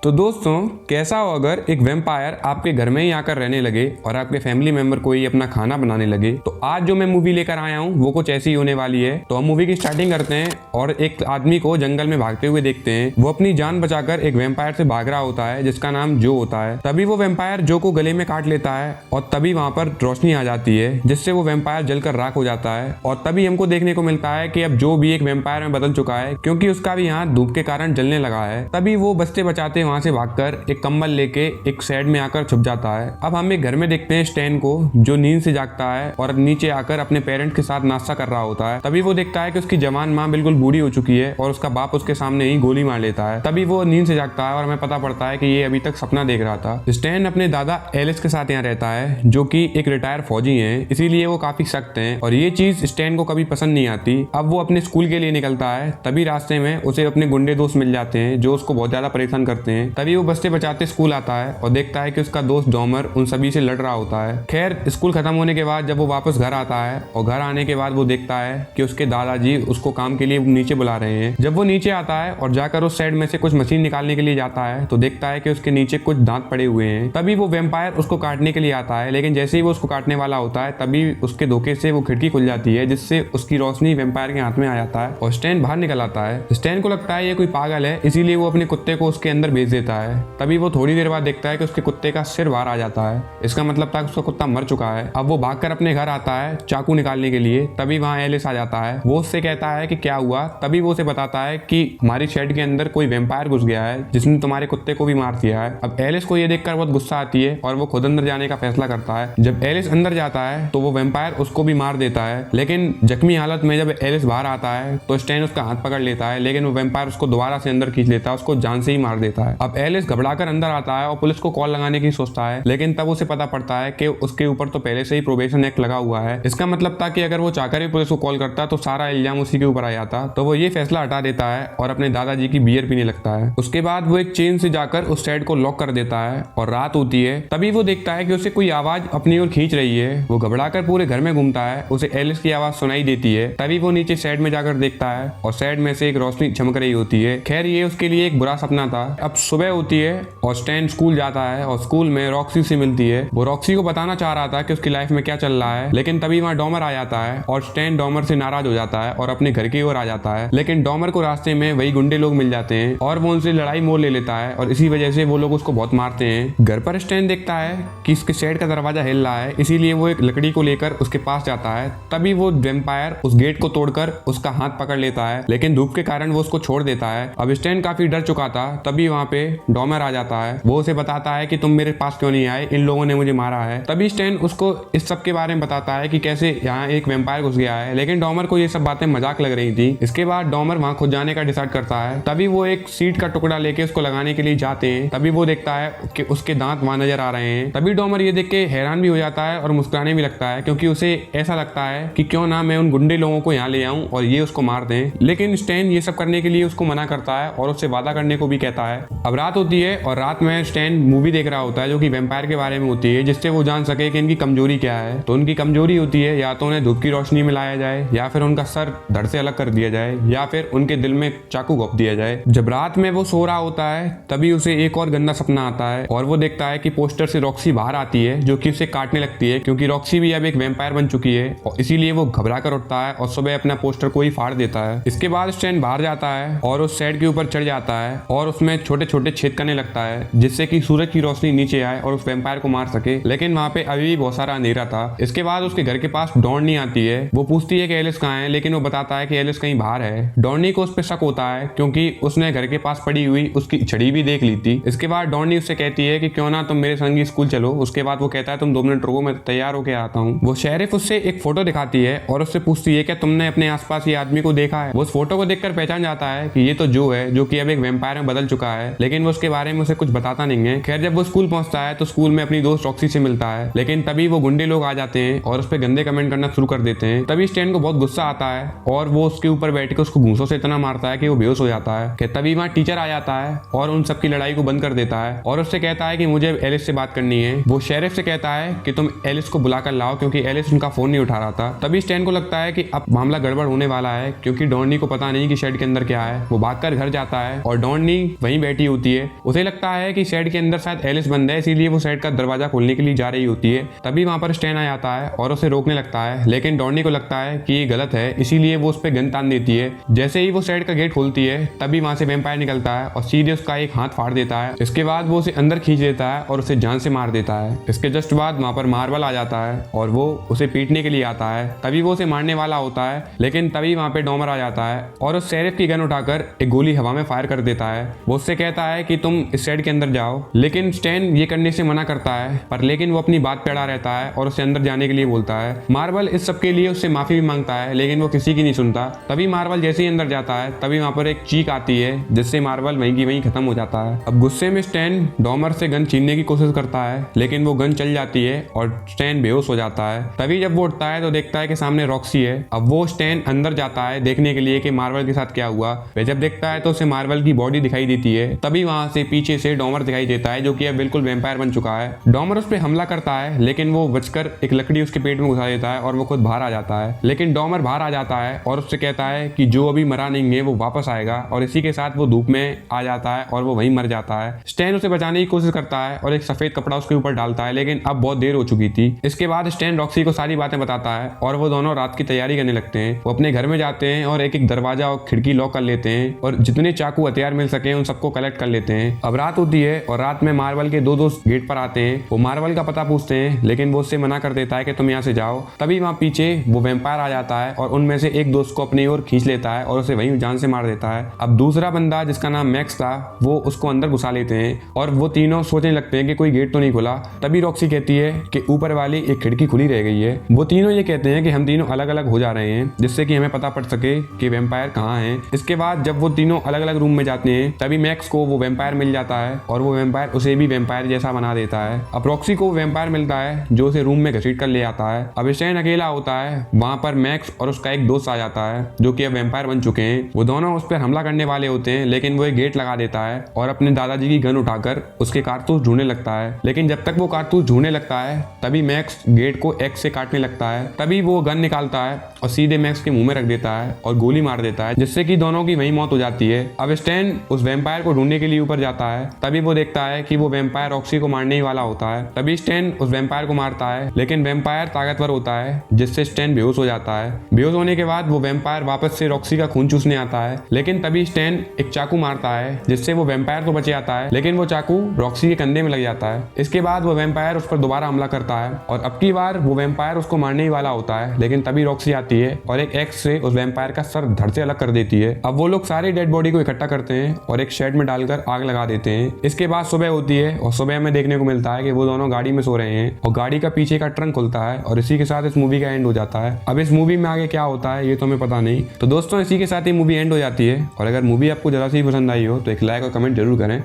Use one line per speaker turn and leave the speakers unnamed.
तो दोस्तों, कैसा हो अगर एक वैम्पायर आपके घर में ही आकर रहने लगे और आपके फैमिली मेंबर को ही अपना खाना बनाने लगे। तो आज जो मैं मूवी लेकर आया हूँ वो कुछ ऐसी ही होने वाली है। तो हम मूवी की स्टार्टिंग करते हैं और एक आदमी को जंगल में भागते हुए देखते हैं। वो अपनी जान बचाकर एक वैम्पायर से भाग रहा होता है जिसका नाम जो होता है। तभी वो वैम्पायर जो को गले में काट लेता है और तभी वहां पर रोशनी आ जाती है जिससे वो वैम्पायर जलकर राख हो जाता है। और तभी हमको देखने को मिलता है कि अब जो भी एक वैम्पायर में बदल चुका है क्योंकि उसका भी हाथ धूप के कारण जलने लगा है। तभी वो बचते बचाते वहां से भागकर एक कंबल लेके एक शेड में आकर छुप जाता है। अब हम एक घर में देखते हैं स्टैन को जो नींद से जागता है और नीचे आकर अपने पेरेंट्स के साथ नाश्ता कर रहा होता है। तभी वो देखता है कि उसकी जवान माँ बिल्कुल बूढ़ी हो चुकी है और उसका बाप उसके सामने ही गोली मार लेता है। तभी वो नींद से जागता है और हमें पता पड़ता है कि ये अभी तक सपना देख रहा था। स्टैन अपने दादा एलिस के साथ यहाँ रहता है जो कि एक रिटायर फौजी है, इसीलिए वो काफी सख्त हैं और ये चीज स्टैन को कभी पसंद नहीं आती। अब वो अपने स्कूल के लिए निकलता है। तभी रास्ते में उसे अपने गुंडे दोस्त मिल जाते हैं जो उसको बहुत ज्यादा परेशान करते हैं। तभी वो बचते बचाते स्कूल आता है और देखता है कि उसका दोस्त डॉमर उन सभी से लड़ रहा होता है। खैर, स्कूल खत्म होने के बाद जब वो वापस घर आता है और घर आने के बाद वो देखता है कि उसके दादाजी उसको काम के लिए नीचे बुला रहे हैं। जब वो नीचे आता है और जाकर उस साइड में से कुछ मशीन निकालने के लिए जाता है तो देखता है कि उसके नीचे कुछ दांत पड़े हुए हैं। तभी वो वैम्पायर उसको काटने के लिए आता है, लेकिन जैसे ही वो उसको काटने वाला होता है तभी उसके धोखे से वो खिड़की खुल जाती है जिससे उसकी रोशनी वैम्पायर के हाथ में आ जाता है और स्टैन बाहर निकल आता है। स्टैन को लगता है ये कोई पागल है, इसीलिए वो अपने कुत्ते को उसके अंदर भेज देता है। तभी वो थोड़ी देर बाद देखता है कि उसके कुत्ते का सिर बाहर आ जाता है। इसका मतलब था कि उसका कुत्ता मर चुका है। अब वो भागकर अपने घर आता है चाकू निकालने के लिए। तभी वहाँ एलिस आ जाता है। वो उससे कहता है कि क्या हुआ। तभी वो उसे बताता है कि हमारी शेड के अंदर कोई वैम्पायर घुस गया है जिसने तुम्हारे कुत्ते को भी मार दिया है। अब एलिस को ये देखकर बहुत गुस्सा आती है और वो खुद अंदर जाने का फैसला करता है। जब एलिस अंदर जाता है तो वो वैम्पायर उसको भी मार देता है, लेकिन जख्मी हालत में जब एलिस बाहर आता है तो स्टैन उसका हाथ पकड़ लेता है, लेकिन वो वैम्पायर उसको दोबारा से अंदर खींच लेता है, उसको जान से ही मार देता है। अब एलिस घबराकर अंदर आता है और पुलिस को कॉल लगाने की सोचता है, लेकिन तब उसे पता पड़ता है कि उसके ऊपर तो पहले से ही प्रोबेशन एक्ट लगा हुआ है। इसका मतलब था कि अगर वो चाहकर भी पुलिस को कॉल करता तो सारा इल्जाम उसी के ऊपर आ जाता। तो वो ये फैसला हटा देता है और अपने दादाजी की बियर पीने लगता है। उसके बाद वो एक चेन से जाकर उस शेड को लॉक कर देता है और रात होती है। तभी वो देखता है कि उसे कोई आवाज अपनी ओर खींच रही है। वो घबराकर पूरे घर में घूमता है, उसे एलिस की आवाज सुनाई देती है। तभी वो नीचे शेड में जाकर देखता है और शेड में से एक रोशनी चमक रही होती है। खैर, ये उसके लिए एक बुरा सपना था। अब सुबह होती है और स्टैन स्कूल जाता है और स्कूल में रॉक्सी से मिलती है। वो रॉक्सी को बताना चाह रहा था कि उसकी लाइफ में क्या चल रहा है, लेकिन तभी वहाँ डॉमर आ जाता है और स्टैन डॉमर से नाराज हो जाता है और अपने घर की ओर आ जाता है। लेकिन डॉमर को रास्ते में वही गुंडे लोग मिल जाते हैं और वो उनसे लड़ाई मोल ले लेता है और इसी वजह से वो लोग उसको बहुत मारते हैं। घर पर स्टैन देखता है कि इसके शेड का दरवाजा हिल रहा है, इसीलिए वो एक लकड़ी को लेकर उसके पास जाता है। तभी वो वैम्पायर उस गेट को तोड़कर उसका हाथ पकड़ लेता है, लेकिन धूप के कारण वो उसको छोड़ देता है। अब स्टैन काफी डर चुका था। तभी वहाँ पे डॉमर आ जाता है। वो उसे बताता है कि तुम मेरे पास क्यों नहीं आए, इन लोगों ने मुझे मारा है। तभी स्टैन उसको इस सब के बारे में बताता है कि कैसे यहाँ एक वैम्पायर घुस गया है, लेकिन डॉमर को ये सब बातें मजाक लग रही थी। इसके बाद डॉमर वहाँ खुद जाने का डिसाइड करता है। तभी वो एक सीट का टुकड़ा लेके उसको लगाने के लिए जाते हैं। तभी वो देखता है कि उसके दांत वहाँ नजर आ रहे हैं। तभी डॉमर ये देख के हैरान भी हो जाता है और मुस्कुराने भी लगता है, क्योंकि उसे ऐसा लगता है कि क्यों ना मैं उन गुंडे लोगों को यहाँ ले आऊं और ये उसको मार दें। लेकिन स्टैन ये सब करने के लिए उसको मना करता है और उससे वादा करने को भी कहता है। अब रात होती है और रात में स्टैन मूवी देख रहा होता है जो कि वैम्पायर के बारे में होती है, जिससे वो जान सके कि इनकी कमजोरी क्या है। तो उनकी कमजोरी होती है या तो उन्हें धूप की रोशनी में लाया जाए, या फिर उनका सर धड़ से अलग कर दिया जाए, या फिर उनके दिल में चाकू घोंप दिया जाए। जब रात में वो सो रहा होता है तभी उसे एक और गंदा सपना आता है और वो देखता है कि पोस्टर से रॉक्सी बाहर आती है जो कि उसे काटने लगती है, क्योंकि रॉक्सी भी अब एक वैम्पायर बन चुकी है और इसीलिए वो घबरा कर उठता है और सुबह अपना पोस्टर को ही फाड़ देता है। इसके बाद स्टैन बाहर जाता है और उस शेड के ऊपर चढ़ जाता है और उसमें छोटे छोटे छेद करने लगता है जिससे कि सूरज की रोशनी नीचे आए और उस वैम्पायर को मार सके, लेकिन वहाँ पे अभी भी बहुत सारा अंधेरा था। इसके बाद उसके घर के पास डॉर्नी आती है। वो पूछती है कि एलिस कहाँ है, लेकिन वो बताता है कि एलिस कहीं बाहर है। डॉर्नी को उस पर शक होता है क्योंकि उसने घर के पास पड़ी हुई उसकी छड़ी भी देख ली थी। इसके बाद डॉर्नी उससे कहती है कि क्यों ना तुम मेरे संग स्कूल चलो। उसके बाद वो कहता है तुम 2 मिनट रुको, मैं तैयार होके आता हूँ। वो शेरिफ उससे एक फोटो दिखाती है और उससे पूछती है क्या तुमने अपने आसपास ये आदमी को देखा है। वो उस फोटो को देखकर पहचान जाता है कि ये तो जो है जो कि अब एक वैम्पायर में बदल चुका है, लेकिन वो उसके बारे में उसे कुछ बताता नहीं है। खैर, जब वो स्कूल पहुंचता है तो स्कूल में अपनी दोस्त रॉक्सी से मिलता है, लेकिन तभी वो गुंडे लोग आ जाते हैं और उस पर गंदे कमेंट करना शुरू कर देते हैं। तभी स्टैन को बहुत गुस्सा आता है और वो उसके ऊपर बैठ के उसको घूंसों से इतना मारता है कि वो बेहोश हो जाता है। तभी वहाँ टीचर आ जाता है और उन सबकी लड़ाई को बंद कर देता है और उससे कहता है कि मुझे एलिस से बात करनी है। वो शेरिफ से कहता है कि तुम एलिस को बुला कर लाओ, क्योंकि एलिस उनका फोन नहीं उठा रहा था। तभी स्टैन को लगता है कि अब मामला गड़बड़ होने वाला है, क्योंकि डॉर्नी को पता नहीं कि शेड के अंदर क्या है। वो भागकर घर जाता है और डॉर्नी वहीं बैठी होती है। उसे लगता है कि शेड के अंदर शायद एलिस बंद है, इसीलिए वो शेड का दरवाजा खोलने के लिए जा रही होती है। तभी वहां पर स्टैन आ जाता है और उसे रोकने लगता है, लेकिन डॉनी को लगता है कि ये गलत है, इसीलिए वो उस पर गन तान देती है। जैसे ही वो शेड का गेट खोलती है तभी वहां से वैम्पायर निकलता है और सीधे उसका एक हाथ फाड़ देता है। इसके बाद वो उसे अंदर खींच देता है और उसे जान से मार देता है। इसके जस्ट बाद वहां पर मार्वल आ जाता है और वो उसे पीटने के लिए आता है। तभी वो उसे मारने वाला होता है, लेकिन तभी वहां पे डॉमर आ जाता है और उस शेरिफ की गन उठाकर एक गोली हवा में फायर कर देता है। वो उससे कहता है कि तुम इस शेड के अंदर जाओ, लेकिन स्टैन ये करने से मना करता है, पर लेकिन वो अपनी बात पे अड़ा रहता है और उसे अंदर जाने के लिए बोलता है। मार्वल इस सब के लिए उससे माफी भी मांगता है, लेकिन वो किसी की नहीं सुनता। तभी मार्वल जैसे ही अंदर जाता है तभी वहां पर एक चीख आती है, जिससे मार्वल वहीं की वहीं खत्म हो जाता है। अब गुस्से में स्टैन डॉमर से गन छीनने की कोशिश करता है, लेकिन वो गन चल जाती है और स्टैन बेहोश हो जाता है। तभी जब वो उठता है तो देखता है कि सामने रॉक्सी है। अब वो स्टैन अंदर जाता है देखने के लिए कि मार्वल के साथ क्या हुआ। वह जब देखता है तो उसे मार्वल की बॉडी दिखाई देती है। तभी वहां से पीछे से डॉमर दिखाई देता है, जो कि अब बिल्कुल वैम्पायर बन चुका है। डॉमर उस पर हमला करता है, लेकिन वो बचकर एक लकड़ी उसके पेट में घुसा देता है और वो खुद बाहर आ जाता है। लेकिन डॉमर बाहर आ जाता है और उससे कहता है कि जो अभी मरा नहीं है वो वापस आएगा, और इसी के साथ वो धूप में आ जाता है और वो वहीं मर जाता है। स्टैन उसे बचाने की कोशिश करता है और एक सफेद कपड़ा उसके ऊपर डालता है, लेकिन अब बहुत देर हो चुकी थी। इसके बाद स्टैन रॉक्सी को सारी बातें बताता है और वो दोनों रात की तैयारी करने लगते हैं। वो अपने घर में जाते हैं और एक एक दरवाजा और खिड़की लॉक कर लेते हैं और जितने चाकू हथियार मिल सके उन सबको कलेक्ट कर लेते हैं। अब रात होती है और रात में मार्वल के दो दोस्त गेट पर आते हैं। वो मार्वल का पता पूछते हैं, लेकिन वो उससे मना कर देता है कि तुम यहाँ से जाओ। तभी वहाँ पीछे वो वैम्पायर आ जाता है और उनमें से एक दोस्त को अपनी ओर खींच लेता है और उसे वहीं जान से मार देता है। अब दूसरा बंदा जिसका नाम मैक्स था वो उसको अंदर घुसा लेते हैं और वो तीनों सोचने लगते हैं कि कोई गेट तो नहीं खुला। तभी रॉक्सी कहती है कि ऊपर वाली एक खिड़की खुली रह गई है। वो तीनों ये कहते हैं कि हम तीनों अलग अलग हो जा रहे हैं, जिससे कि हमें पता पड़ सके कि वैम्पायर कहाँ है। इसके बाद जब वो तीनों अलग अलग रूम में जाते हैं तभी मैक्स को वो वैम्पायर मिल जाता है और वो वैम्पायर उसे भी वैम्पायर जैसा बना देता है। अब रॉक्सी को वैम्पायर मिलता है जो उसे रूम में घसीट कर ले आता है। अब स्टैन अकेला होता है। वहां पर मैक्स और उसका एक दोस्त आ जाता है जो कि अब वैम्पायर बन चुके हैं। वो दोनों उस पर हमला करने वाले होते हैं, लेकिन वो एक गेट लगा देता है और अपने दादाजी की गन उठाकर उसके कारतूस ढूंढने लगता है। लेकिन जब तक वो कारतूस ढूंढने लगता है तभी मैक्स गेट को एक्स से काटने लगता है। तभी वो गन निकालता है और सीधे मैक्स के मुंह में रख देता है और गोली मार देता है, जिससे कि दोनों की वहीं मौत हो जाती है। अब स्टैन उस वैम्पायर को ढूंढने के लिए ऊपर जाता है। तभी वो देखता है कि वो वैम्पायर रॉक्सी को मारने ही वाला होता है। तभी स्टैन उस वैम्पायर को मारता है, लेकिन वैम्पायर ताकतवर होता है, जिससे स्टैन बेहोश हो जाता है। बेहोश होने के बाद वो वैम्पायर वापस से रॉक्सी का खून चूसने आता है, लेकिन तभी स्टैन एक चाकू मारता है, जिससे वो वैम्पायर तो बच जाता है, लेकिन वो चाकू रॉक्सी के कंधे में लग जाता है। इसके बाद वो वैम्पायर उस पर दोबारा हमला करता है और अब की बार वो वैम्पायर उसको मारने ही वाला होता है, लेकिन तभी रॉक्सी आती है और एक एक्स से उस वैम्पायर का सर धड़ से अलग कर देती है। अब वो लोग सारी डेड बॉडी को इकट्ठा करते हैं और एक शेड में डालकर आग लगा देते हैं। इसके बाद सुबह होती है और सुबह में देखने को मिलता है कि वो दोनों गाड़ी में सो रहे हैं और गाड़ी का पीछे का ट्रंक खुलता है और इसी के साथ इस मूवी का एंड हो जाता है। अब इस मूवी में आगे क्या होता है ये तो हमें पता नहीं। तो दोस्तों इसी के साथ ये मूवी एंड हो जाती है और अगर मूवी आपको जरा सी पसंद आई हो तो एक लाइक और कमेंट जरूर करें।